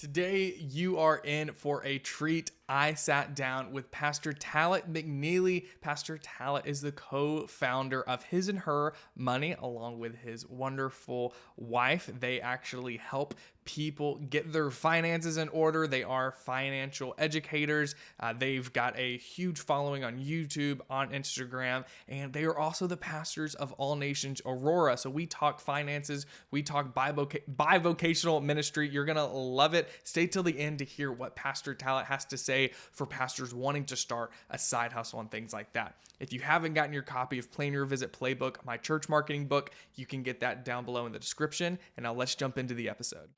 Today, you are in for a treat. I sat down with Pastor Talaat McNeely. Pastor Talaat is the co-founder of His and Her Money, along with his wonderful wife. They actually help people get their finances in order. They are financial educators. They've got a huge following on YouTube, on Instagram, and they are also the pastors of All Nations Aurora. So we talk finances, we talk bi-vocational ministry. You're going to love it. Stay till the end to hear what Pastor Talaat has to say for pastors wanting to start a side hustle and things like that. If you haven't gotten your copy of Plan Your Visit Playbook, my church marketing book, you can get that down below in the description. And now let's jump into the episode.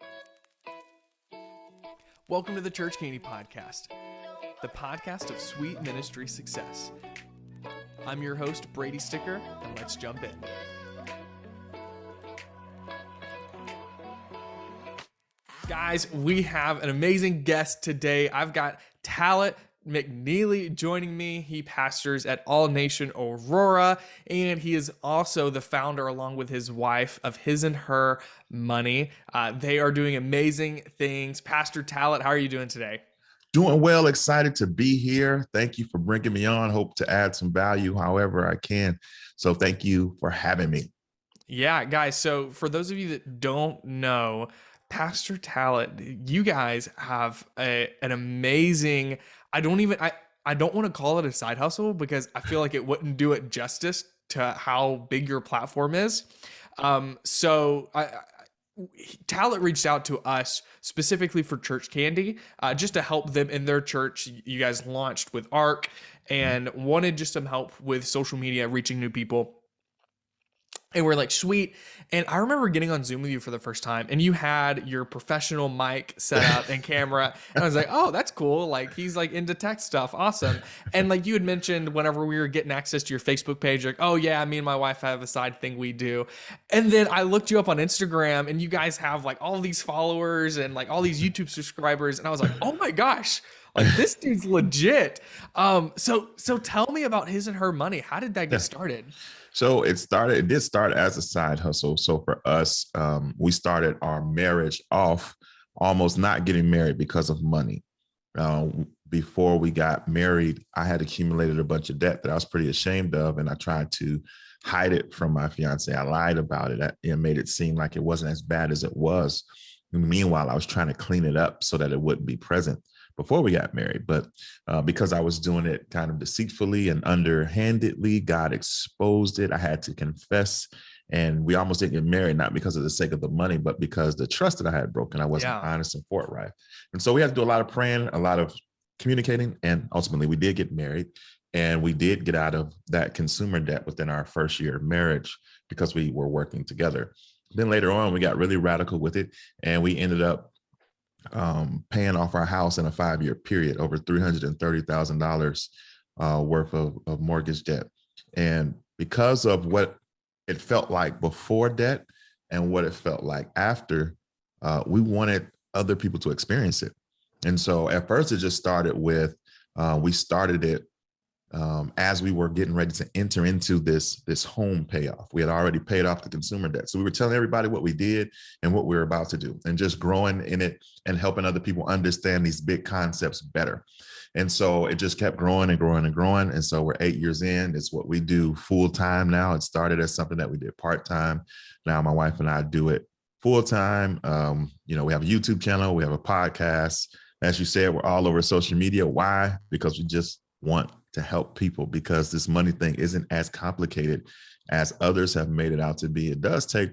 Welcome to the ChurchCandy Podcast, the podcast of sweet ministry success. I'm your host, Brady Sticker, and let's jump in. Guys, we have an amazing guest today. I've got Talaat McNeely joining me. He pastors at All Nation Aurora, and he is also the founder, along with his wife, of His and Her Money. They are doing amazing things. Pastor Talaat, how are you doing today? Doing well, excited to be here. Thank you for bringing me on. Hope to add some value however I can. So thank you for having me. Yeah, guys. So for those of you that don't know, Pastor Talaat, you guys have an amazing, I don't want to call it a side hustle because I feel like it wouldn't do it justice to how big your platform is. Talaat reached out to us specifically for ChurchCandy, just to help them in their church. You guys launched with ARC and wanted just some help with social media, reaching new people. And we're like, sweet. And I remember getting on Zoom with you for the first time, and you had your professional mic set up and camera. And I was like, oh, that's cool. Like, he's like into tech stuff. Awesome. And like you had mentioned, whenever we were getting access to your Facebook page, like, oh yeah, me and my wife have a side thing we do. And then I looked you up on Instagram, and you guys have like all these followers and like all these YouTube subscribers. And I was like, oh my gosh, like this dude's legit. So tell me about His and Her Money. How did that get started? So it did start as a side hustle. So for us, we started our marriage off almost not getting married because of money. Before we got married, I had accumulated a bunch of debt that I was pretty ashamed of, and I tried to hide it from my fiance. I lied about it. It made it seem like it wasn't as bad as it was. Meanwhile, I was trying to clean it up so that it wouldn't be present before we got married. But because I was doing it kind of deceitfully and underhandedly, God exposed it. I had to confess, and we almost didn't get married, not because of the sake of the money, but because the trust that I had broken. I wasn't honest and forthright. And so we had to do a lot of praying, a lot of communicating, and ultimately we did get married, and we did get out of that consumer debt within our first year of marriage because we were working together. Then later on, we got really radical with it, and we ended up paying off our house in a 5-year period, over $330,000 worth of mortgage debt. And because of what it felt like before debt and what it felt like after, we wanted other people to experience it. And so at first it just started with, we started it as we were getting ready to enter into this home payoff. We had already paid off the consumer debt. So we were telling everybody what we did and what we were about to do, and just growing in it and helping other people understand these big concepts better. And so it just kept growing and growing and growing. And so we're 8 years in. It's what we do full time now. It started as something that we did part time. Now my wife and I do it full time. We have a YouTube channel. We have a podcast. As you said, we're all over social media. Why? Because we just want to help people, because this money thing isn't as complicated as others have made it out to be. It does take,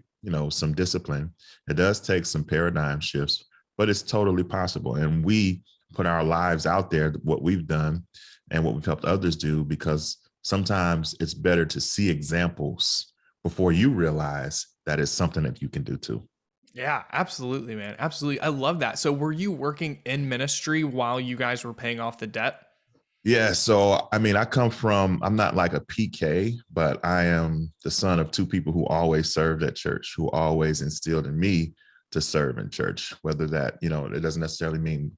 some discipline. It does take some paradigm shifts, but it's totally possible. And we put our lives out there, what we've done and what we've helped others do, because sometimes it's better to see examples before you realize that it's something that you can do too. Yeah, absolutely, man. Absolutely. I love that. So were you working in ministry while you guys were paying off the debt? Yeah. So, I'm not like a PK, but I am the son of two people who always served at church, who always instilled in me to serve in church, whether that, it doesn't necessarily mean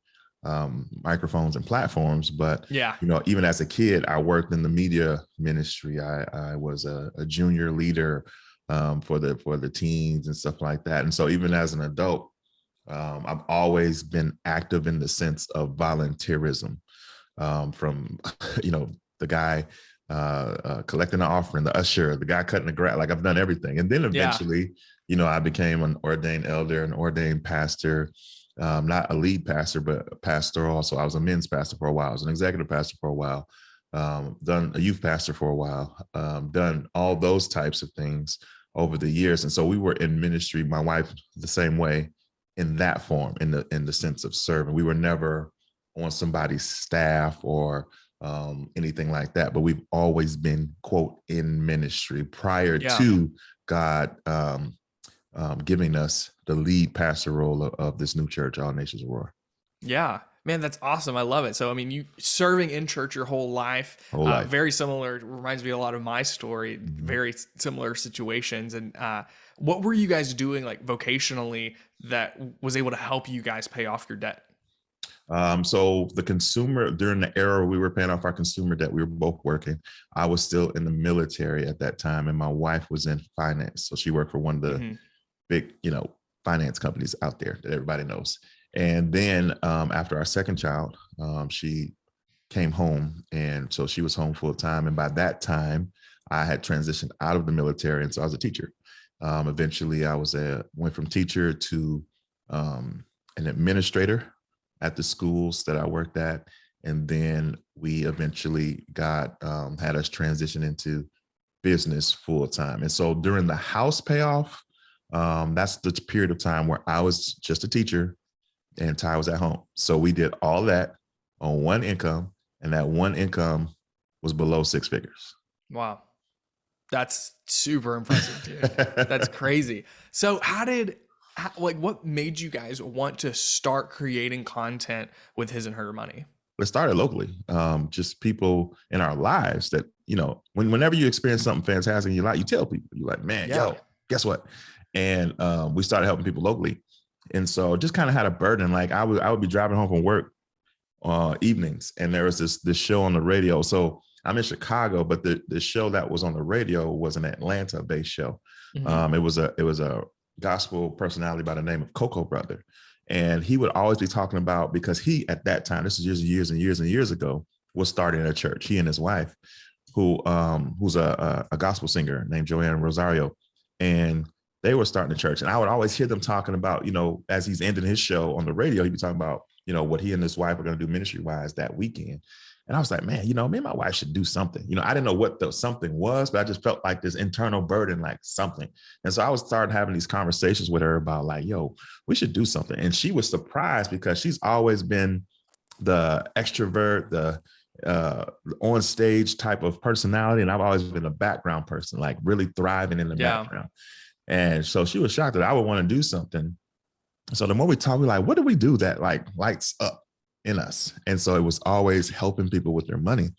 microphones and platforms, but, even as a kid, I worked in the media ministry. I was a junior leader for the teens and stuff like that. And so even as an adult, I've always been active in the sense of volunteerism, from, the guy collecting the offering, the usher, the guy cutting the grass. Like I've done everything. And then Yeah. eventually, I became an ordained elder, an ordained pastor, not a lead pastor, but a pastoral. So I was a men's pastor for a while. I was an executive pastor for a while, done a youth pastor for a while, done all those types of things over the years. And so we were in ministry, my wife the same way, in that form, in the sense of serving. We were never on somebody's staff or anything like that, but we've always been, quote, in ministry prior to God giving us the lead pastor role of this new church, All Nations Aurora. Yeah, man, that's awesome. I love it. So, I mean, you serving in church your whole life, very similar. Reminds me a lot of my story, very similar situations. And what were you guys doing like vocationally that was able to help you guys pay off your debt? So the consumer, during the era we were paying off our consumer debt, we were both working. I was still in the military at that time, and my wife was in finance. So she worked for one of the big, finance companies out there that everybody knows. And then after our second child, she came home, and so she was home full time. And by that time, I had transitioned out of the military, and so I was a teacher. Eventually, I went from teacher to an administrator at the schools that I worked at. And then we eventually had us transition into business full time. And so during the house payoff, that's the period of time where I was just a teacher and Ty was at home. So we did all that on one income, and that one income was below six figures. Wow. That's super impressive, dude. That's crazy. So what made you guys want to start creating content with His and Her Money? It started locally. Just people in our lives that, whenever you experience something fantastic in your life, you tell people, you're like, man, yo, guess what? And we started helping people locally. And so just kind of had a burden. Like I would be driving home from work evenings, and there was this show on the radio. So I'm in Chicago, but the show that was on the radio was an Atlanta-based show. It was a gospel personality by the name of Coco Brother. And he would always be talking about, because he, at that time, this is years and years ago, was starting a church. He and his wife, who's a gospel singer named Joanne Rosario. And they were starting a church. And I would always hear them talking about, as he's ending his show on the radio, he'd be talking about, what he and his wife are going to do ministry-wise that weekend. And I was like, man, me and my wife should do something. I didn't know what the something was, but I just felt like this internal burden, like something. And so I was starting having these conversations with her about like, yo, we should do something. And she was surprised because she's always been the extrovert, the on stage type of personality. And I've always been a background person, like really thriving in the background. And so she was shocked that I would want to do something. So the more we talk, we're like, what do we do that like lights up in us? And so it was always helping people with their money.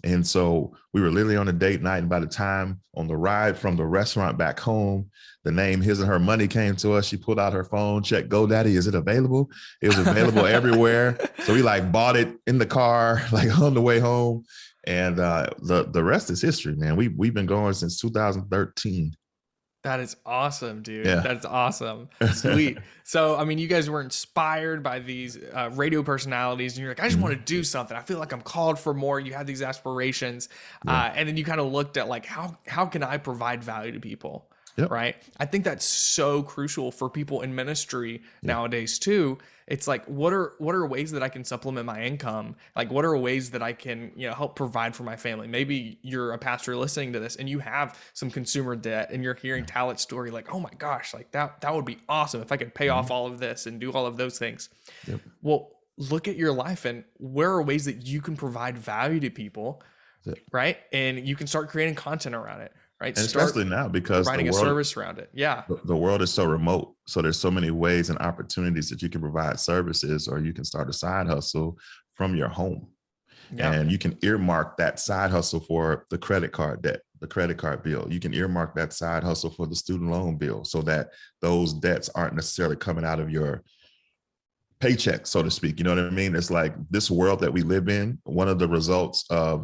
And so we were literally on a date night. And by the time on the ride from the restaurant back home, the name His and Her Money came to us. She pulled out her phone, checked GoDaddy. Is it available? It was available everywhere. So we like bought it in the car, like on the way home. And the rest is history, man. We've been going since 2013. That is awesome, dude. Yeah. That's awesome. Sweet. So, I mean, you guys were inspired by these radio personalities, and you're like, I just want to do something. I feel like I'm called for more. You had these aspirations. And then you kind of looked at like, how can I provide value to people? Yep. Right. I think that's so crucial for people in ministry nowadays too. It's like, what are ways that I can supplement my income? Like, what are ways that I can, help provide for my family? Maybe you're a pastor listening to this and you have some consumer debt and you're hearing Talaat's story. Like, oh my gosh, like that would be awesome if I could pay off all of this and do all of those things. Yep. Well, look at your life and where are ways that you can provide value to people, right? And you can start creating content around it. Right. And especially now because providing a service around it. Yeah. The world is so remote. So there's so many ways and opportunities that you can provide services, or you can start a side hustle from your home. Yeah. And you can earmark that side hustle for the credit card debt, the credit card bill. You can earmark that side hustle for the student loan bill so that those debts aren't necessarily coming out of your paycheck, so to speak. You know what I mean? It's like this world that we live in. One of the results of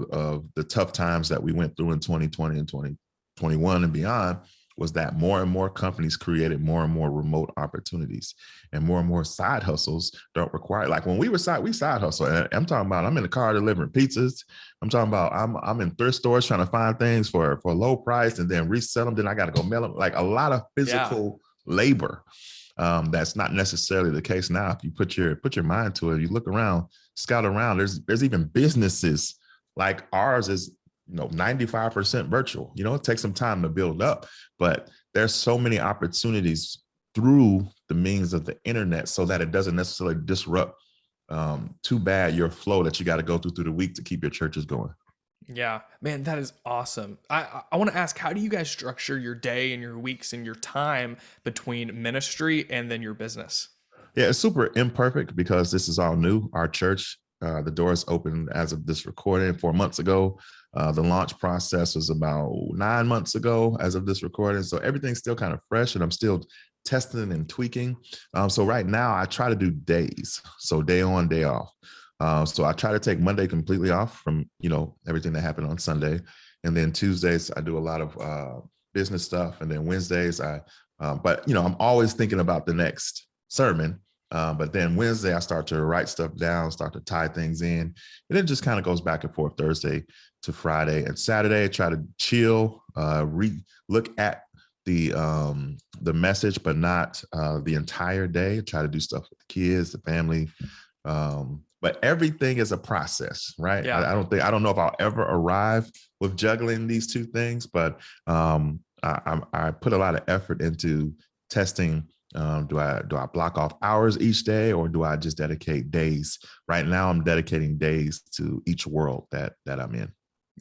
the tough times that we went through in 2020 and 2021 and beyond was that more and more companies created more and more remote opportunities, and more side hustles don't require, like when we side hustle. And I'm talking about, I'm in the car delivering pizzas. I'm talking about, I'm in thrift stores trying to find things for a low price and then resell them. Then I got to go mail them. Like a lot of physical labor. That's not necessarily the case now. If you put your mind to it, you look around, scout around, there's even businesses like ours is 95% virtual. It takes some time to build up, but there's so many opportunities through the means of the internet so that it doesn't necessarily disrupt too bad your flow that you got to go through the week to keep your churches going. Yeah, man, that is awesome. I want to ask, how do you guys structure your day and your weeks and your time between ministry and then your business? Yeah, it's super imperfect because this is all new. Our church, the doors opened as of this recording 4 months ago. The launch process was about 9 months ago as of this recording. So everything's still kind of fresh and I'm still testing and tweaking. So right now I try to do days. So day on, day off. So I try to take Monday completely off from, everything that happened on Sunday. And then Tuesdays, I do a lot of business stuff. And then Wednesdays, but I'm always thinking about the next sermon. But then Wednesday, I start to write stuff down, start to tie things in. And it just kind of goes back and forth Thursday to Friday. And Saturday, I try to chill, look at the message, but not the entire day. Try to do stuff with the kids, the family. But everything is a process, right? Yeah. I don't know if I'll ever arrive with juggling these two things, but I put a lot of effort into testing. Do I block off hours each day, or do I just dedicate days? Right now, I'm dedicating days to each world that I'm in.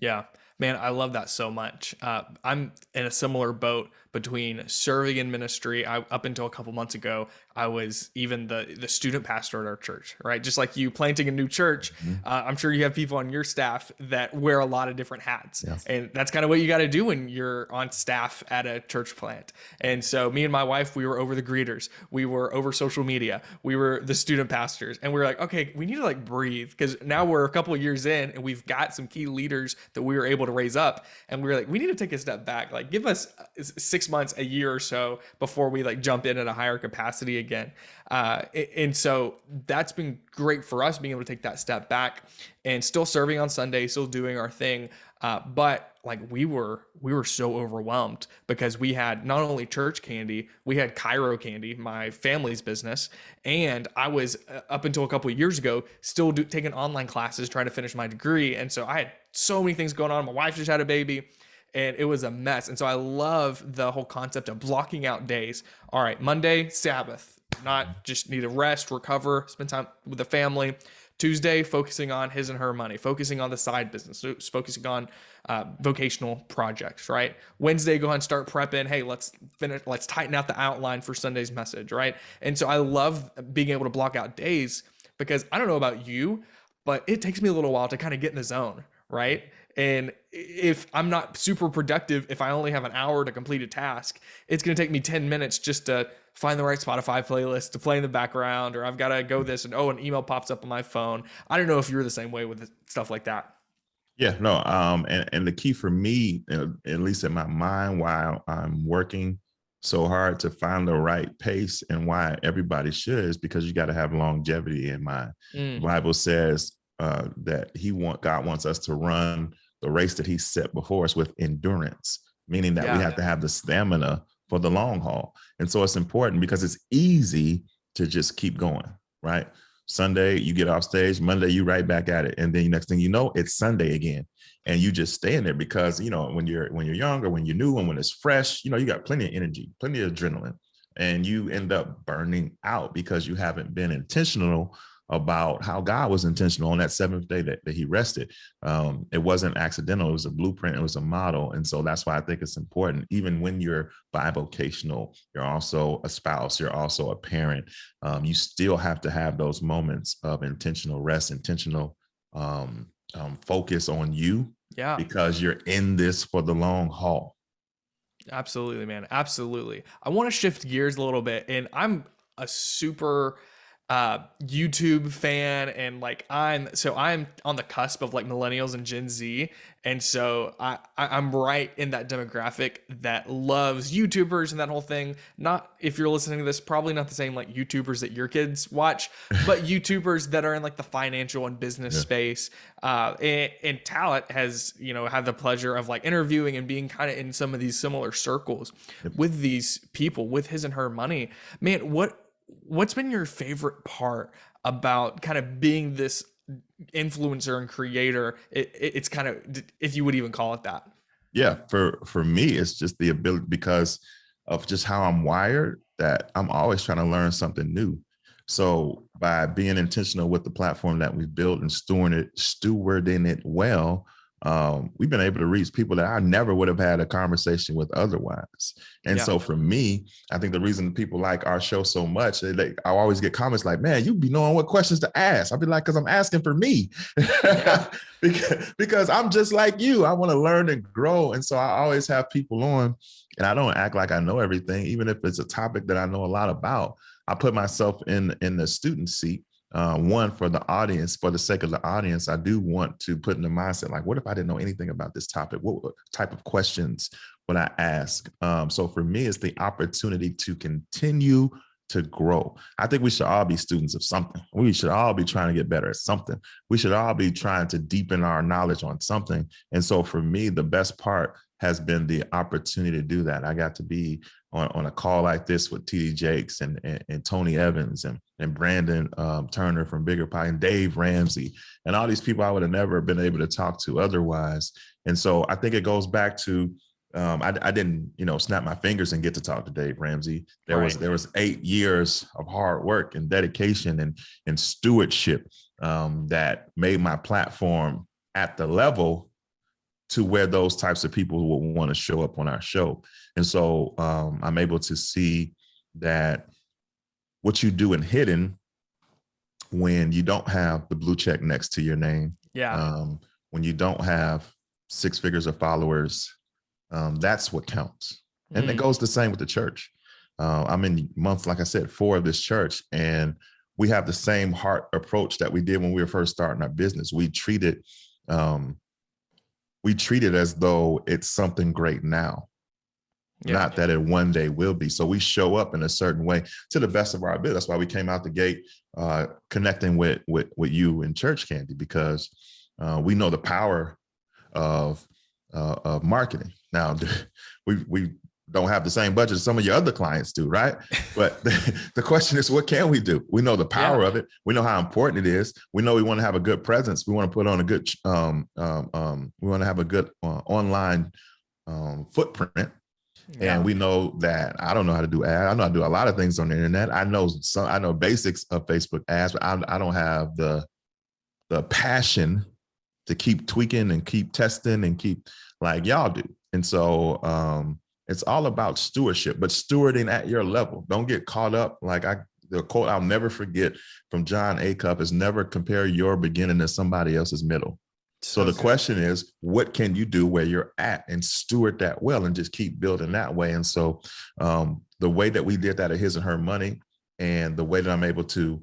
Yeah, man, I love that so much. I'm in a similar boat between serving in ministry. Up until a couple months ago, I was even the student pastor at our church, right? Just like you planting a new church. I'm sure you have people on your staff that wear a lot of different hats. Yes. And that's kind of what you got to do when you're on staff at a church plant. And so me and my wife, we were over the greeters. We were over social media. We were the student pastors. And we were like, okay, we need to breathe, because now we're a couple of years in and we've got some key leaders that we were able to raise up. And we were like, we need to take a step back. Give us 6 months, a year or so before we jump in at a higher capacity again. And so that's been great for us, being able to take that step back and still serving on Sunday, still doing our thing. But we were so overwhelmed because we had not only ChurchCandy, we had ChiroCandy, my family's business. And I was, up until a couple of years ago, still taking online classes, trying to finish my degree. And so I had so many things going on. My wife just had a baby. And it was a mess. And so I love the whole concept of blocking out days. All right, Monday, Sabbath, not just need to rest, recover, spend time with the family. Tuesday, focusing on his and her money, focusing on the side business, focusing on vocational projects, right? Wednesday, go ahead and start prepping. Hey, let's tighten out the outline for Sunday's message, right? And so I love being able to block out days, because I don't know about you, but it takes me a little while to kind of get in the zone, right? And if I'm not super productive, if I only have an hour to complete a task, it's going to take me 10 minutes just to find the right Spotify playlist to play in the background, or I've got to go this and an email pops up on my phone. I don't know if you're the same way with stuff like that. Yeah, no. And the key for me, at least in my mind, while I'm working so hard to find the right pace, and why everybody should, is because you got to have longevity in mind. The Bible says that God wants us to run the race that he set before us with endurance, meaning that we have to have the stamina for the long haul. And so it's important, because it's easy to just keep going, right? Sunday, you get off stage. Monday, you right back at it. And then next thing you know, it's Sunday again. And you just stay in there because, when you're young, or when you're new, and when it's fresh, you got plenty of energy, plenty of adrenaline, and you end up burning out because you haven't been intentional about how God was intentional on that seventh day that he rested. It wasn't accidental. It was a blueprint. It was a model. And so that's why I think it's important. Even when you're bivocational, you're also a spouse, you're also a parent. You still have to have those moments of intentional rest, intentional focus on you, because you're in this for the long haul. Absolutely, man. Absolutely. I want to shift gears a little bit, and I'm a super YouTube fan, and like I'm on the cusp of like millennials and Gen Z, and so I'm right in that demographic that loves YouTubers and that whole thing. Not, if you're listening to this, probably not the same like YouTubers that your kids watch, but YouTubers that are in like the financial and business Yeah. space. And Talaat has, had the pleasure of like interviewing and being kind of in some of these similar circles Yep. with these people with his and her money. Man, what's been your favorite part about kind of being this influencer and creator? It's kind of, if you would even call it that. Yeah, for me, it's just the ability, because of just how I'm wired, that I'm always trying to learn something new. So by being intentional with the platform that we've built and stewarding it well, we've been able to reach people that I never would have had a conversation with otherwise. And Yeah. so for me, I think the reason people like our show so much, I always get comments like, man, you be knowing what questions to ask. I'll be like, because I'm asking for me. Yeah. because I'm just like you. I want to learn and grow. And so I always have people on, and I don't act like I know everything, even if it's a topic that I know a lot about. I put myself in the student seat. One, for the audience, for the sake of the audience, I do want to put in the mindset, like, what if I didn't know anything about this topic? What type of questions would I ask? So for me, it's the opportunity to continue to grow. I think we should all be students of something. We should all be trying to get better at something. We should all be trying to deepen our knowledge on something. And so for me, the best part has been the opportunity to do that. I got to be on a call like this with TD Jakes and Tony Evans and Brandon Turner from Bigger Pie and Dave Ramsey and all these people I would have never been able to talk to otherwise. And so I think it goes back to, I didn't, snap my fingers and get to talk to Dave Ramsey. There was 8 years of hard work and dedication and stewardship that made my platform at the level to where those types of people will want to show up on our show. And so I'm able to see that what you do in hidden, when you don't have the blue check next to your name, when you don't have 6 figures of followers, that's what counts. And it goes the same with the church. I'm in month, like I said, 4 of this church, and we have the same heart approach that we did when we were first starting our business. We treat it as though it's something great now, not that it one day will be. So we show up in a certain way to the best of our ability. That's why we came out the gate connecting with you in ChurchCandy, because we know the power of marketing. Now, we don't have the same budget as some of your other clients do, right? But the question is, what can we do? We know the power of it. We know how important it is. We know we want to have a good presence. We want to put on a good, we want to have a good online footprint. Yeah. And we know that I don't know how to do ads. I know how to do a lot of things on the internet. I know basics of Facebook ads, but I don't have the passion to keep tweaking and keep testing and keep like y'all do. And so it's all about stewardship, but stewarding at your level. Don't get caught up. Like the quote I'll never forget from John Acuff is, never compare your beginning to somebody else's middle. So the question is, what can you do where you're at and steward that well and just keep building that way? And so the way that we did that at His and Her Money, and the way that I'm able to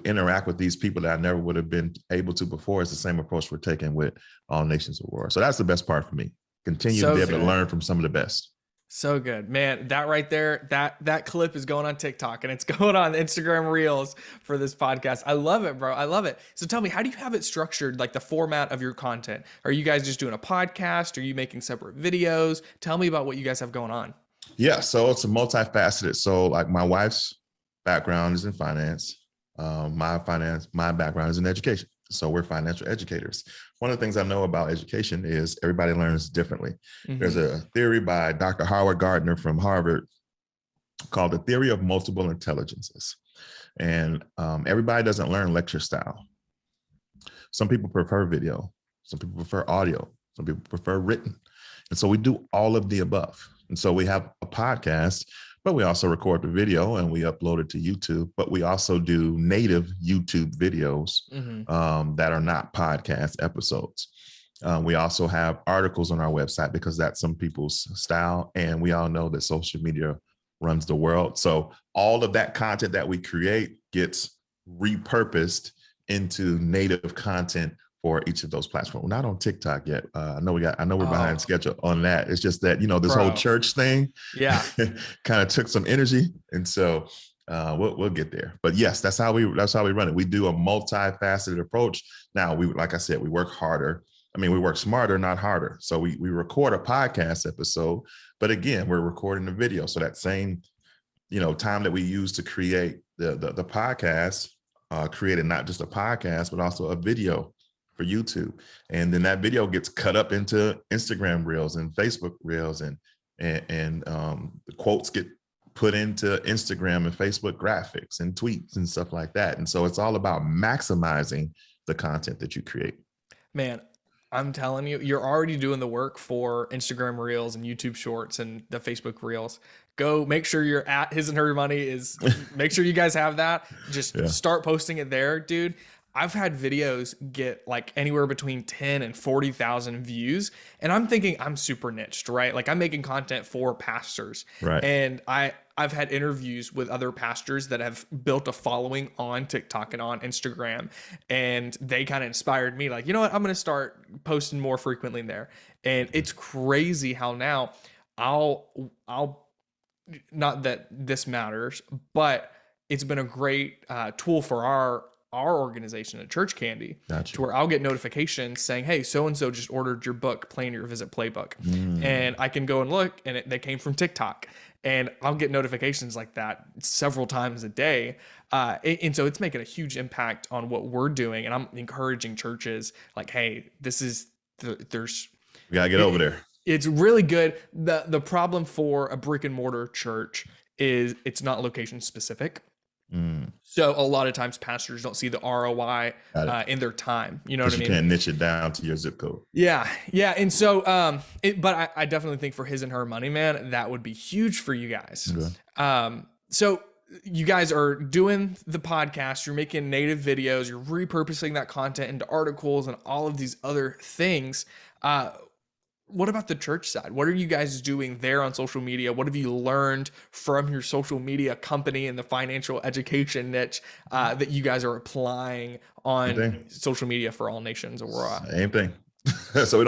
interact with these people that I never would have been able to before, is the same approach we're taking with All Nations Aurora. So that's the best part for me. Continue to be able to learn from some of the best. So good, man. That right there, that clip is going on TikTok, and it's going on Instagram Reels for this podcast. I love it, bro. I love it. So tell me, how do you have it structured, like the format of your content? Are you guys just doing a podcast? Are you making separate videos? Tell me about what you guys have going on. Yeah, so it's a multifaceted. So like my wife's background is in finance. My background is in education. So we're financial educators. One of the things I know about education is everybody learns differently. Mm-hmm. There's a theory by Dr. Howard Gardner from Harvard called the theory of multiple intelligences. And everybody doesn't learn lecture style. Some people prefer video. Some people prefer audio. Some people prefer written. And so we do all of the above. And so we have a podcast, but we also record the video and we upload it to YouTube, but we also do native YouTube videos that are not podcast episodes. We also have articles on our website because that's some people's style. And we all know that social media runs the world. So all of that content that we create gets repurposed into native content for each of those platforms. We're not on TikTok yet. I know we're behind schedule on that. It's just that, this whole church thing, yeah, kind of took some energy. And so we'll get there. But yes, that's how we run it. We do a multifaceted approach. Now, like I said, we work harder. I mean, we work smarter, not harder. So we record a podcast episode, but again, we're recording the video. So that same, time that we use to create the podcast, created not just a podcast, but also a video for YouTube. And then that video gets cut up into Instagram reels and Facebook reels, and the quotes get put into Instagram and Facebook graphics and tweets and stuff like that. And so it's all about maximizing the content that you create. Man, I'm telling you, you're already doing the work for Instagram Reels and YouTube Shorts and the Facebook Reels. Go make sure you're at His and Her Money make sure you guys have that. Just start posting it there, dude. I've had videos get like anywhere between 10 and 40,000 views. And I'm thinking I'm super niched, right? Like I'm making content for pastors. Right. And I've had interviews with other pastors that have built a following on TikTok and on Instagram. And they kind of inspired me like, you know what? I'm going to start posting more frequently there. And it's crazy how now I'll not that this matters, but it's been a great tool for our organization at ChurchCandy, to where I'll get notifications saying, hey, so-and-so just ordered your book, Plan Your Visit Playbook. And I can go and look, and they came from TikTok. And I'll get notifications like that several times a day. And so it's making a huge impact on what we're doing. And I'm encouraging churches like, hey, we got to get over there. It's really good. The problem for a brick and mortar church is it's not location specific. So a lot of times pastors don't see the ROI in their time. You know what I mean? You can't niche it down to your zip code. Yeah. And so, but I definitely think for His and Her Money, man, that would be huge for you guys. Okay. So you guys are doing the podcast, you're making native videos, you're repurposing that content into articles and all of these other things. What about the church side? What are you guys doing there on social media? What have you learned from your social media company and the financial education niche that you guys are applying on social media for All Nations Aurora? Same thing. So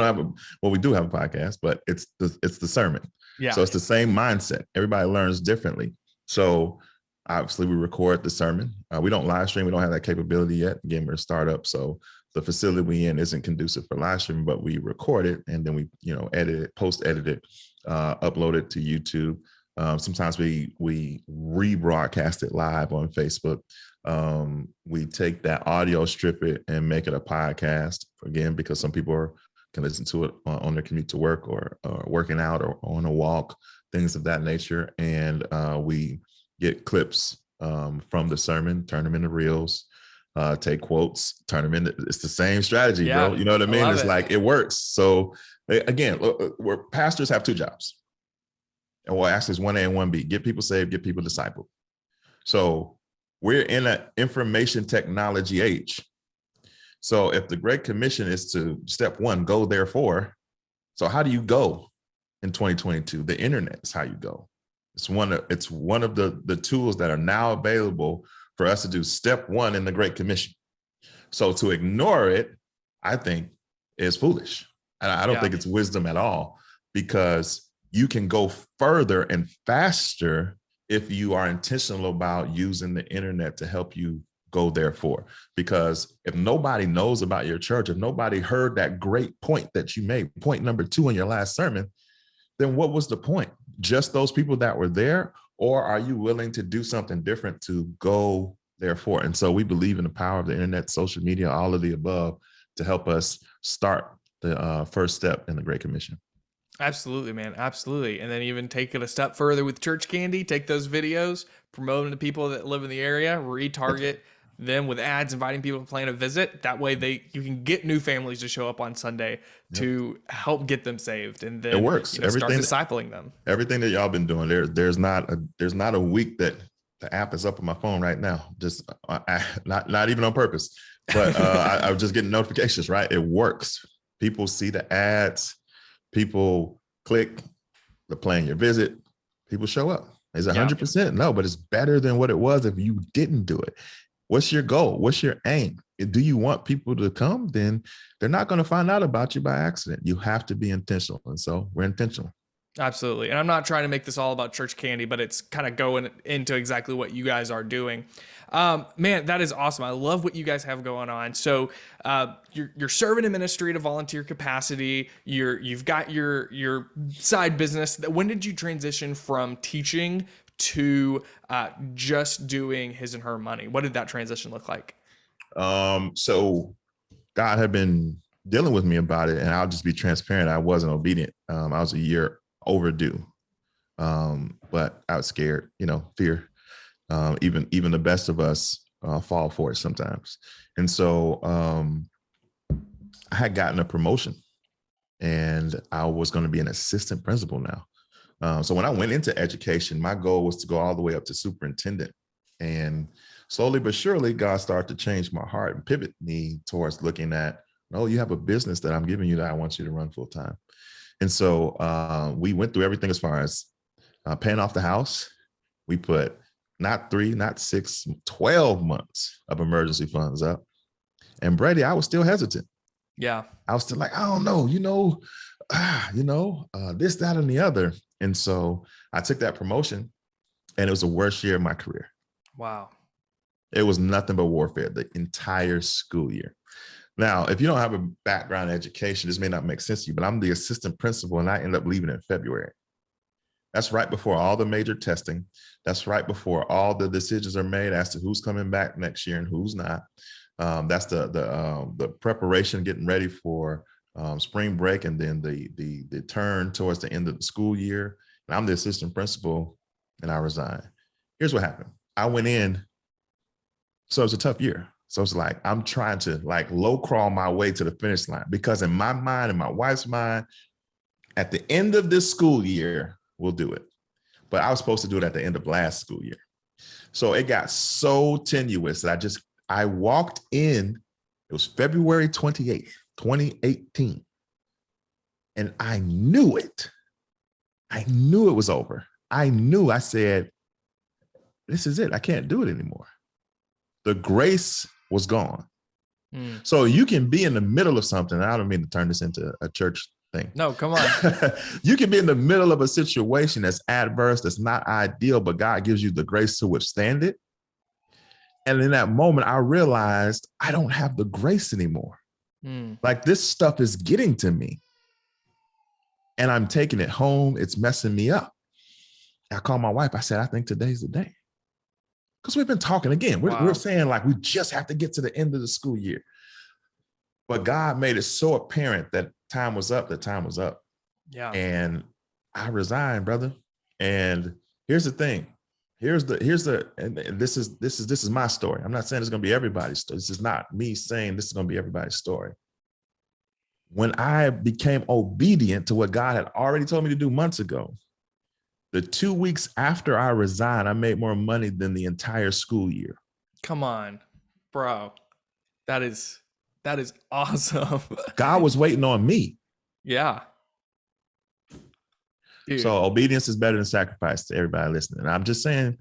we do have a podcast, but it's the sermon. Yeah. So it's the same mindset. Everybody learns differently. So obviously we record the sermon. We don't live stream. We don't have that capability yet. Again, we're a startup. So the facility we in isn't conducive for live streaming, but we record it and then we, edit it, post-edit it, upload it to YouTube. Sometimes we rebroadcast it live on Facebook. We take that audio, strip it, and make it a podcast, again, because some people can listen to it on their commute to work or working out or on a walk, things of that nature. And we get clips from the sermon, turn them into reels. Take quotes, turn them into, it's the same strategy, bro. You know what I mean? It's like, it works. So again, where pastors have two jobs. And well, actually it's 1A and 1B, get people saved, get people discipled. So we're in an information technology age. So if the Great Commission is to step one, go therefore. So how do you go in 2022? The internet is how you go. It's one of the tools that are now available for us to do step one in the Great Commission. So to ignore it, I think, is foolish. And I don't think it's wisdom at all, because you can go further and faster if you are intentional about using the internet to help you go therefore. Because if nobody knows about your church, if nobody heard that great point that you made, point number 2 in your last sermon, then what was the point? Just those people that were there? Or are you willing to do something different to go therefore? And so we believe in the power of the internet, social media, all of the above, to help us start the first step in the Great Commission. Absolutely, man. Absolutely. And then even take it a step further with ChurchCandy, take those videos, promote them to people that live in the area, retarget them with ads, inviting people to plan a visit. That way you can get new families to show up on Sunday to help get them saved. And then it works. Start discipling them. Everything that y'all been doing, there's not a week that the app is up on my phone right now. Just not even on purpose, but I'm just getting notifications, right? It works. People see the ads, people click the Plan Your Visit, people show up. Is it 100%? No, but it's better than what it was if you didn't do it. What's your goal? What's your aim? Do you want people to come? Then they're not going to find out about you by accident. You have to be intentional. And so we're intentional. Absolutely. And I'm not trying to make this all about Church Candy, but it's kind of going into exactly what you guys are doing. Man, that is awesome. I love what you guys have going on. So you're serving in ministry at a volunteer capacity. You've got your side business. When did you transition from teaching to just doing his and her money? What did that transition look like? So God had been dealing with me about it, and I'll just be transparent. I wasn't obedient. I was a year overdue. But I was scared, fear. Even the best of us fall for it sometimes. And so I had gotten a promotion, and I was going to be an assistant principal now. So when I went into education, my goal was to go all the way up to superintendent. And slowly but surely, God started to change my heart and pivot me towards looking at, no, you have a business that I'm giving you that I want you to run full time. And so we went through everything as far as paying off the house. We put not 3, not 6, 12 months of emergency funds up. And Brady, I was still hesitant. Yeah. I was still like, I don't know, this, that, and the other. And so I took that promotion, and it was the worst year of my career. Wow. It was nothing but warfare the entire school year. Now, if you don't have a background in education, this may not make sense to you, but I'm the assistant principal, and I ended up leaving in February. That's right before all the major testing. That's right before all the decisions are made as to who's coming back next year and who's not. That's the preparation, getting ready for spring break, and then the turn towards the end of the school year. And I'm the assistant principal, and I resigned. Here's what happened. I went in, so it was a tough year. So it's like, I'm trying to low crawl my way to the finish line, because in my mind and my wife's mind, at the end of this school year, we'll do it. But I was supposed to do it at the end of last school year. So it got so tenuous that I walked in, it was February 28th, 2018. And I knew it. I knew it was over. I said, this is it. I can't do it anymore. The grace was gone. So you can be in the middle of something. I don't mean to turn this into a church thing. No, come on. You can be in the middle of a situation that's adverse, that's not ideal, but God gives you the grace to withstand it. And in that moment, I realized I don't have the grace anymore. Like, this stuff is getting to me, and I'm taking it home. It's messing me up. I called my wife. I said, I think today's the day. Because we've been talking again. We're saying we just have to get to the end of the school year. But God made it so apparent that time was up, Yeah. And I resigned, brother. And here's the thing. And this is my story. I'm not saying it's going to be everybody's story. This is not me saying this is going to be everybody's story. When I became obedient to what God had already told me to do months ago, the 2 weeks after I resigned, I made more money than the entire school year. Come on, bro. That is awesome. God was waiting on me. Yeah. Dude. So obedience is better than sacrifice, to everybody listening. And I'm just saying,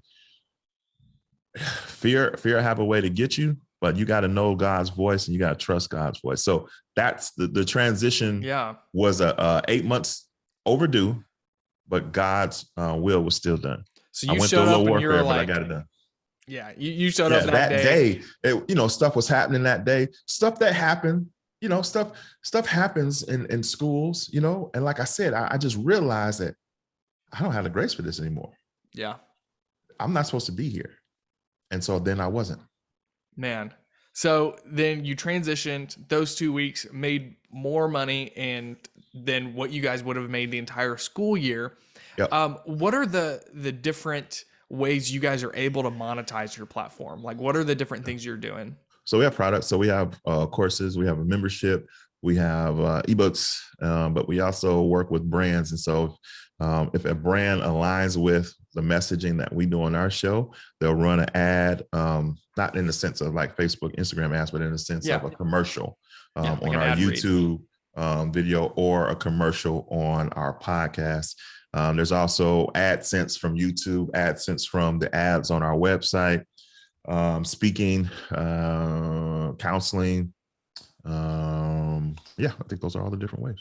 fear have a way to get you, but you got to know God's voice, and you got to trust God's voice. So that's the transition. Yeah. Was 8 months overdue, but God's will was still done. So you showed up and you were like, but I got it done. Yeah, you showed up that day. Stuff was happening that day. Stuff that happened, stuff happens in schools, and like I said, I just realized that I don't have the grace for this anymore. Yeah. I'm not supposed to be here. And so then I wasn't. Man. So then you transitioned. Those 2 weeks made more money than what you guys would have made the entire school year. Yep. What are the different ways you guys are able to monetize your platform? What are the different things you're doing? So we have products. So we have courses, we have a membership, we have ebooks, but we also work with brands. And so if a brand aligns with the messaging that we do on our show, they'll run an ad, not in the sense of Facebook, Instagram ads, but in the sense of a commercial on our YouTube video, or a commercial on our podcast. There's also AdSense from YouTube, AdSense from the ads on our website. speaking, counseling. Yeah, I think those are all the different ways.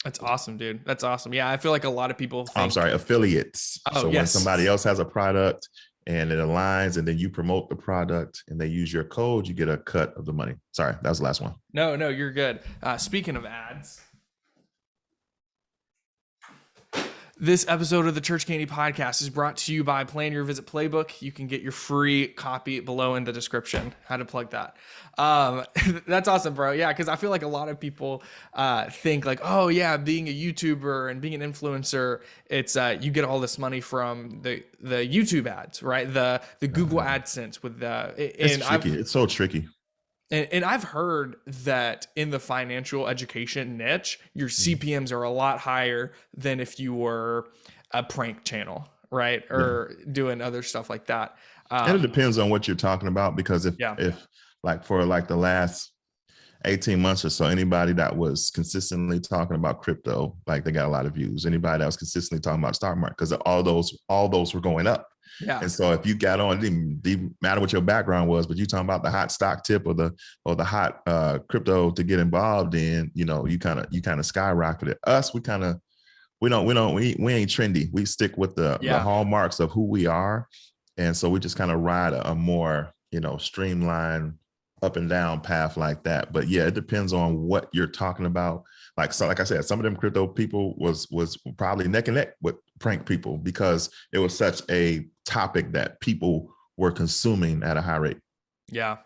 That's awesome, dude. That's awesome. Yeah, I feel like a lot of people think. I'm sorry, affiliates. Oh, so yes. When somebody else has a product and it aligns, and then you promote the product and they use your code, you get a cut of the money. Sorry, that was the last one. No, you're good. Speaking of ads, this episode of the ChurchCandy Podcast is brought to you by Plan Your Visit Playbook. You can get your free copy below in the description. How to plug that. That's awesome, bro. Yeah, because I feel like a lot of people think like, oh yeah, being a YouTuber and being an influencer, it's you get all this money from the YouTube ads, right? The Google AdSense with the. It's tricky. It's so tricky. And I've heard that in the financial education niche, your CPMs are a lot higher than if you were a prank channel, right? Or doing other stuff like that. And it depends on what you're talking about, because if like for like the last 18 months or so, anybody that was consistently talking about crypto, like they got a lot of views. Anybody that was consistently talking about stock market, because all those were going up. Yeah. And so if you got on, it didn't matter what your background was, but you talking about the hot stock tip or the hot crypto to get involved in, you kind of skyrocketed. Us, we ain't trendy. We stick with the hallmarks of who we are. And so we just kind of ride a more, streamlined up and down path like that. But yeah, it depends on what you're talking about. Like I said, some of them crypto people was probably neck and neck with prank people, because it was such a topic that people were consuming at a high rate. Yeah,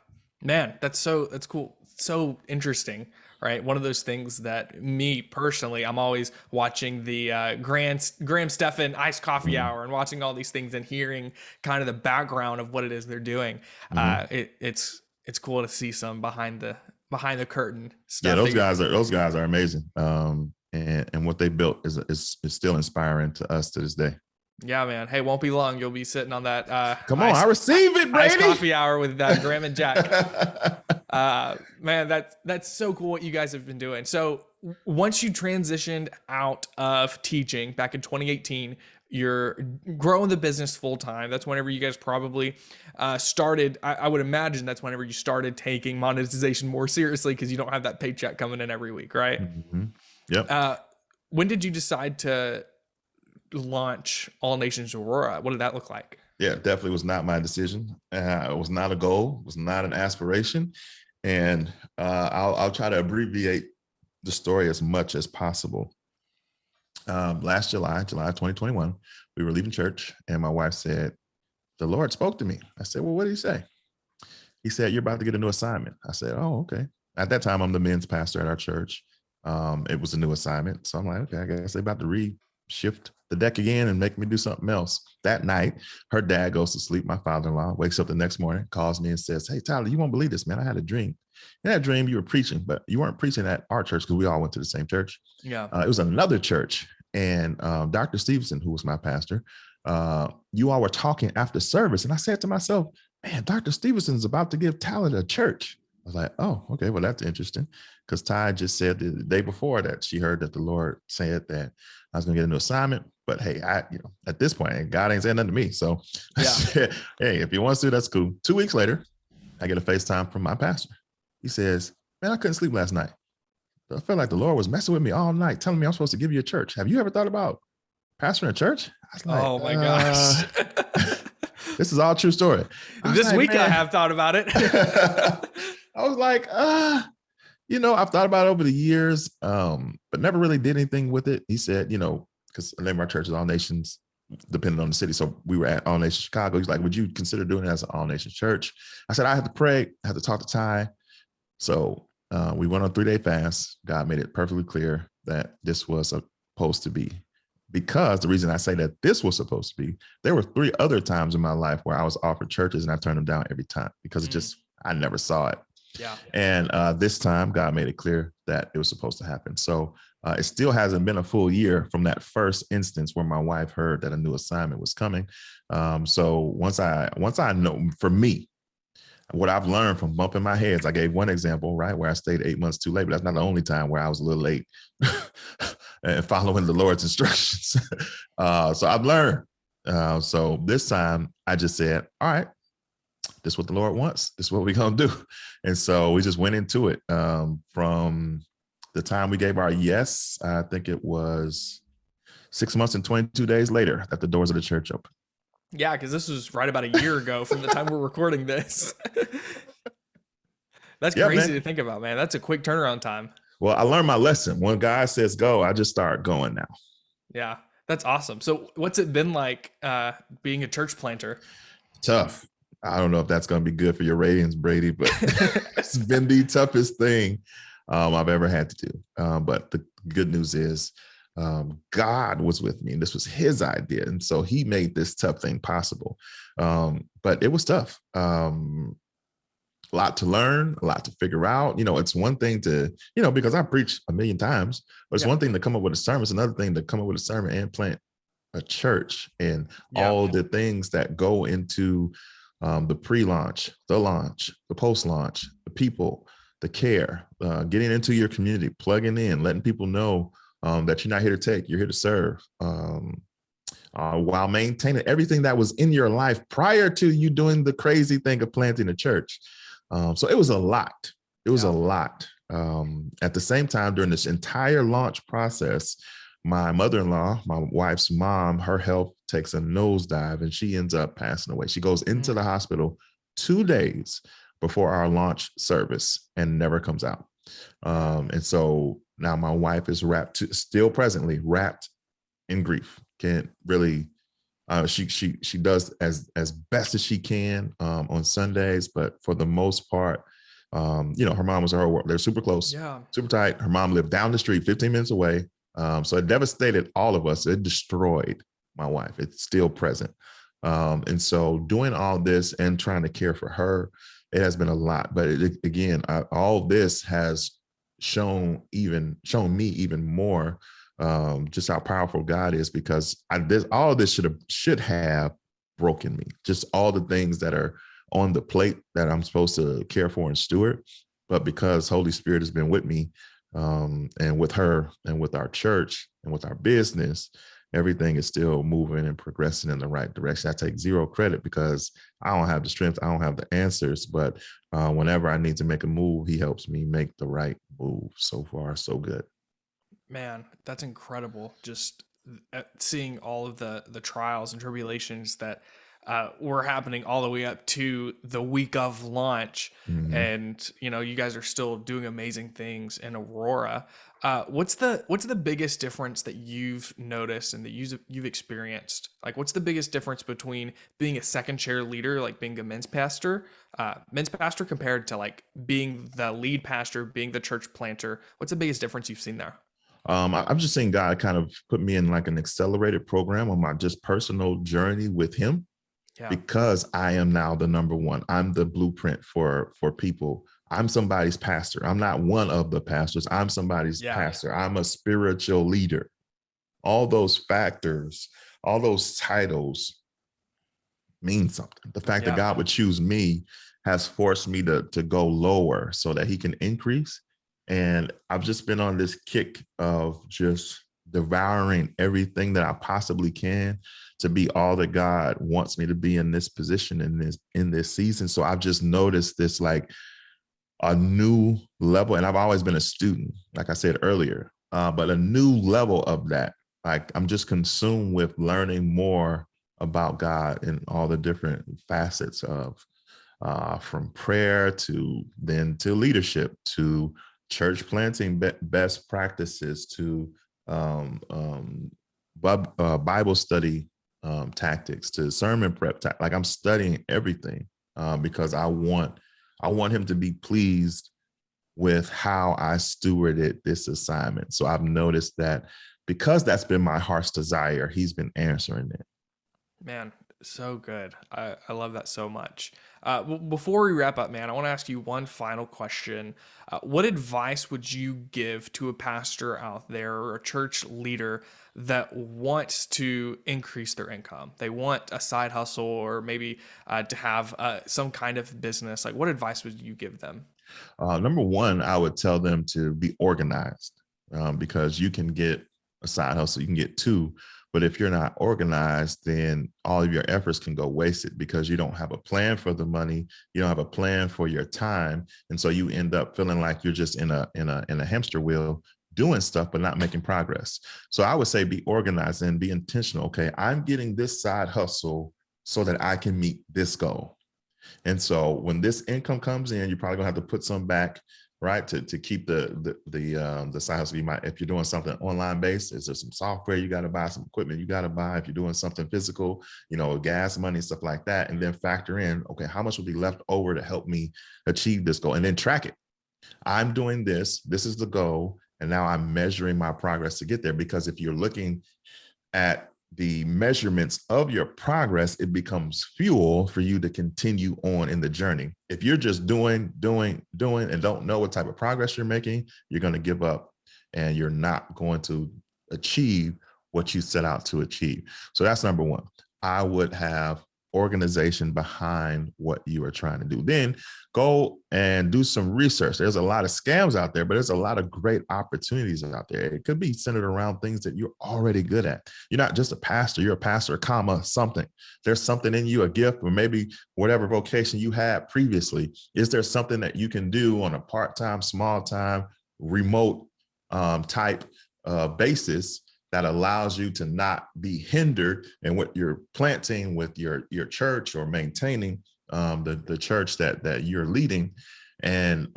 man, that's cool. So interesting, right? One of those things that me personally, I'm always watching the Graham Stephan iced coffee hour and watching all these things and hearing kind of the background of what it is they're doing. It's cool to see some behind the curtain stuff. Yeah, those guys are amazing. And what they built is still inspiring to us to this day. Yeah, man. Hey, won't be long. You'll be sitting on that. I receive it, Brady. Iced coffee hour with Graham and Jack. Man, that's so cool what you guys have been doing. So once you transitioned out of teaching back in 2018, you're growing the business full time. That's whenever you guys probably started. I would imagine that's whenever you started taking monetization more seriously, because you don't have that paycheck coming in every week, right? Mm-hmm. Yep. When did you decide to launch All Nations Aurora? What did that look like? Yeah, definitely was not my decision. It was not a goal. It was not an aspiration. And I'll try to abbreviate the story as much as possible. Last July 2021, we were leaving church, and my wife said, "The Lord spoke to me." I said, "Well, what did he say?" He said, "You're about to get a new assignment." I said, "Oh, okay." At that time, I'm the men's pastor at our church. It was a new assignment. So I'm like, okay, I guess they're about to reshift the deck again and make me do something else. That night, her dad goes to sleep. My father-in-law wakes up the next morning, calls me and says, "Hey, Tyler, you won't believe this, man. I had a dream. In that dream, you were preaching, but you weren't preaching at our church, because we all went to the same church. Yeah. It was another church. And Dr. Stevenson, who was my pastor, you all were talking after service. And I said to myself, man, Dr. Stevenson is about to give Talaat a church. I was like, oh, okay, well, that's interesting. Because Ty just said the day before that she heard that the Lord said that I was going to get a new assignment. But hey, at this point, God ain't saying nothing to me. So I said, hey, if you want to, that's cool. 2 weeks later, I get a FaceTime from my pastor. He says, man, I couldn't sleep last night. I felt like the Lord was messing with me all night, telling me I'm supposed to give you a church. Have you ever thought about pastoring a church? I was like, oh my gosh. This is all true story. This week, man, I have thought about it. I was like, I've thought about it over the years, but never really did anything with it. He said, because the name of our church is All Nations, depending on the city. So we were at All Nations Chicago. He's like, would you consider doing it as an All Nations church? I said, I have to pray. I have to talk to Ty. So we went on a 3-day fast. God made it perfectly clear that this was supposed to be. Because the reason I say that this was supposed to be, there were 3 other times in my life where I was offered churches and I turned them down every time, because I never saw it. Yeah. And this time God made it clear that it was supposed to happen. So it still hasn't been a full year from that first instance where my wife heard that a new assignment was coming. So once I know, for me, what I've learned from bumping my heads, I gave one example, right, where I stayed 8 months too late, but that's not the only time where I was a little late and following the Lord's instructions. So I've learned. So this time I just said, all right, this is what the Lord wants. This is what we're going to do. And so we just went into it. From the time we gave our yes, I think it was 6 months and 22 days later that the doors of the church opened. Yeah, because this was right about a year ago from the time we're recording this. That's Yeah, crazy to man. think about, man. That's a quick turnaround time. Well, I learned my lesson. When God says go, I just start going now. Yeah, that's awesome. So what's it been like being a church planter? Tough. I don't know if that's going to be good for your ratings, Brady, but it's been the toughest thing I've ever had to do. But the good news is God was with me, and this was his idea. And so he made this tough thing possible. But it was tough. A lot to learn, a lot to figure out. It's one thing to, because I preach a million times, but it's one thing to come up with a sermon. It's another thing to come up with a sermon and plant a church and all the things that go into the pre-launch, the launch, the post-launch, the people, the care, getting into your community, plugging in, letting people know that you're not here to take, you're here to serve, while maintaining everything that was in your life prior to you doing the crazy thing of planting a church. So it was a lot. It was a lot. At the same time, during this entire launch process, my mother-in-law, my wife's mom, her health takes a nosedive and she ends up passing away. She goes into the hospital 2 days before our launch service and never comes out. And so now my wife is still presently wrapped in grief. Can't really, she does as best as she can on Sundays, but for the most part, her mom was her work. They're super close, super tight. Her mom lived down the street, 15 minutes away. So it devastated all of us. It destroyed my wife. It's still present. And so doing all this and trying to care for her, it has been a lot. But all this has shown me even more just how powerful God is, because all of this should have broken me. Just all the things that are on the plate that I'm supposed to care for and steward. But because Holy Spirit has been with me, and with her and with our church and with our business, everything is still moving and progressing in the right direction. I take zero credit because I don't have the strength. I don't have the answers, but whenever I need to make a move, he helps me make the right move. So far, so good. Man, that's incredible. Just seeing all of the trials and tribulations that were happening all the way up to the week of launch. Mm-hmm. And, you guys are still doing amazing things in Aurora. What's the biggest difference that you've noticed and that you've experienced? Like, what's the biggest difference between being a second chair leader, like being a men's pastor compared to like being the lead pastor, being the church planter? What's the biggest difference you've seen there? I've just seen God kind of put me in like an accelerated program on my just personal journey with him. Because I am now the number one. I'm the blueprint for people. I'm somebody's pastor. I'm not one of the pastors. I'm somebody's pastor. I'm a spiritual leader. All those factors, all those titles mean something. The fact that God would choose me has forced me to go lower so that he can increase. And I've just been on this kick of just devouring everything that I possibly can to be all that God wants me to be in this position, in this season. So I've just noticed this like a new level, and I've always been a student, like I said earlier, but a new level of that. Like I'm just consumed with learning more about God in all the different facets of from prayer to leadership to church planting best practices to Bible study tactics to sermon prep. Like I'm studying everything because I want him to be pleased with how I stewarded this assignment. So I've noticed that because that's been my heart's desire, he's been answering it. Man, so good. I love that so much. Before we wrap up, man, I want to ask you one final question. What advice would you give to a pastor out there or a church leader that wants to increase their income? They want a side hustle or maybe to have some kind of business. Like, what advice would you give them? Number one, I would tell them to be organized because you can get a side hustle, you can get two, But if you're not organized, then all of your efforts can go wasted because you don't have a plan for the money. You don't have a plan for your time. And so you end up feeling like you're just in a hamster wheel doing stuff, but not making progress. So I would say be organized and be intentional. Okay, I'm getting this side hustle so that I can meet this goal. And so when this income comes in, you're probably gonna have to put some back, right, to keep the side hustle. You might, if you're doing something online based, is there some software you got to buy, some equipment you got to buy? If you're doing something physical, gas money, stuff like that, and then factor in, okay, how much will be left over to help me achieve this goal, and then track it. I'm doing this. This is the goal, and now I'm measuring my progress to get there. Because if you're looking at the measurements of your progress, it becomes fuel for you to continue on in the journey. If you're just doing, and don't know what type of progress you're making, you're going to give up and you're not going to achieve what you set out to achieve. So that's number one. I would have organization behind what you are trying to do. Then go and do some research. There's a lot of scams out there, but there's a lot of great opportunities out there. It could be centered around things that you're already good at. You're not just a pastor, you're a pastor, something. There's something in you, a gift, or maybe whatever vocation you had previously. Is there something that you can do on a part-time, small-time, remote type basis that allows you to not be hindered in what you're planting with your church or maintaining the church that you're leading, and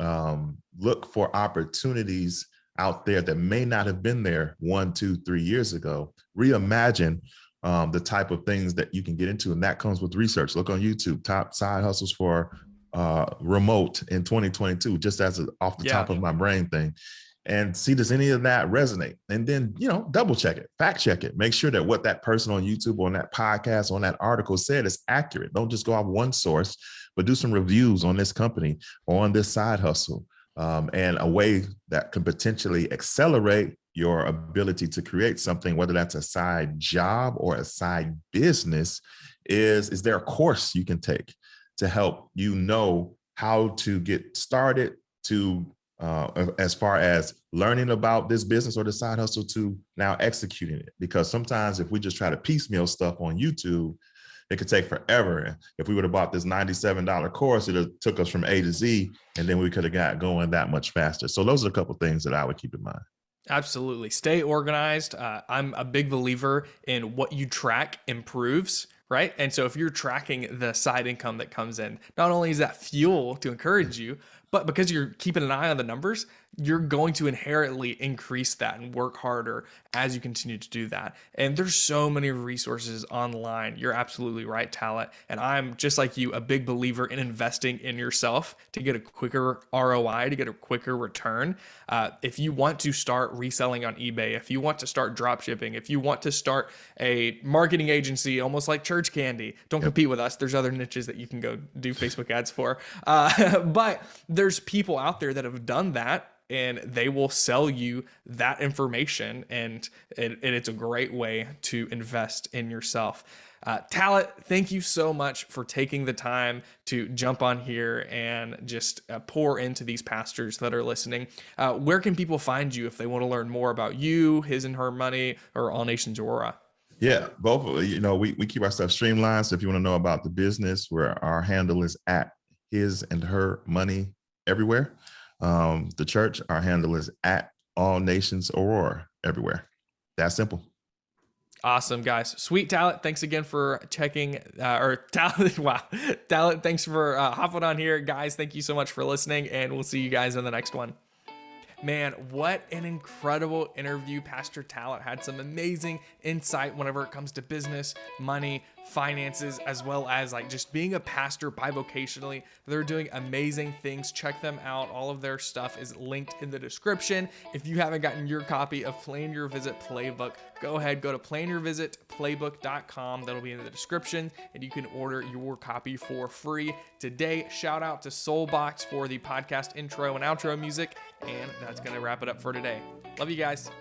look for opportunities out there that may not have been there 1, 2, 3 years ago. Reimagine the type of things that you can get into, and that comes with research. Look on YouTube, top side hustles for remote in 2022, just as off the top of my brain thing. And see, does any of that resonate? And then, double check it, fact check it, make sure that what that person on YouTube or on that podcast, on that article said is accurate. Don't just go off one source, but do some reviews on this company or on this side hustle, and a way that can potentially accelerate your ability to create something, whether that's a side job or a side business. Is there a course you can take to help you know how to get started, to as far as learning about this business or the side hustle, to now executing it? Because sometimes if we just try to piecemeal stuff on YouTube, it could take forever. If we would have bought this $97 course, it took us from A to Z, and then we could have got going that much faster. So those are a couple of things that I would keep in mind. Absolutely. Stay organized. I'm a big believer in what you track improves, right? And so if you're tracking the side income that comes in, not only is that fuel to encourage you, but because you're keeping an eye on the numbers, you're going to inherently increase that and work harder as you continue to do that. And there's so many resources online. You're absolutely right, Talaat. And I'm just like you, a big believer in investing in yourself to get a quicker ROI, to get a quicker return. If you want to start reselling on eBay, if you want to start drop shipping, if you want to start a marketing agency, almost like ChurchCandy, don't compete with us. There's other niches that you can go do Facebook ads for. But there's people out there that have done that, and they will sell you that information, and it's a great way to invest in yourself. Talaat, thank you so much for taking the time to jump on here and just pour into these pastors that are listening. Where can people find you if they want to learn more about you, His and Her Money, or All Nations Aurora? Yeah, both. We keep our stuff streamlined. So if you want to know about the business, where our handle is at His and Her Money everywhere. The church, our handle is at All Nations Aurora everywhere. That's simple. Awesome, guys. Sweet. Talaat, thanks again for checking, Talaat, wow. Talaat, thanks for hopping on here. Guys, thank you so much for listening, and we'll see you guys in the next one. Man, what an incredible interview. Pastor Talaat had some amazing insight whenever it comes to business, money, finances, as well as like just being a pastor bivocationally. They're doing amazing things. Check them out. All of their stuff is linked in the description. If you haven't gotten your copy of Plan Your Visit Playbook, go ahead, go to planyourvisitplaybook.com. That'll be in the description, and you can order your copy for free today. Shout out to Soulbox for the podcast intro and outro music, and that's going to wrap it up for today. Love you guys.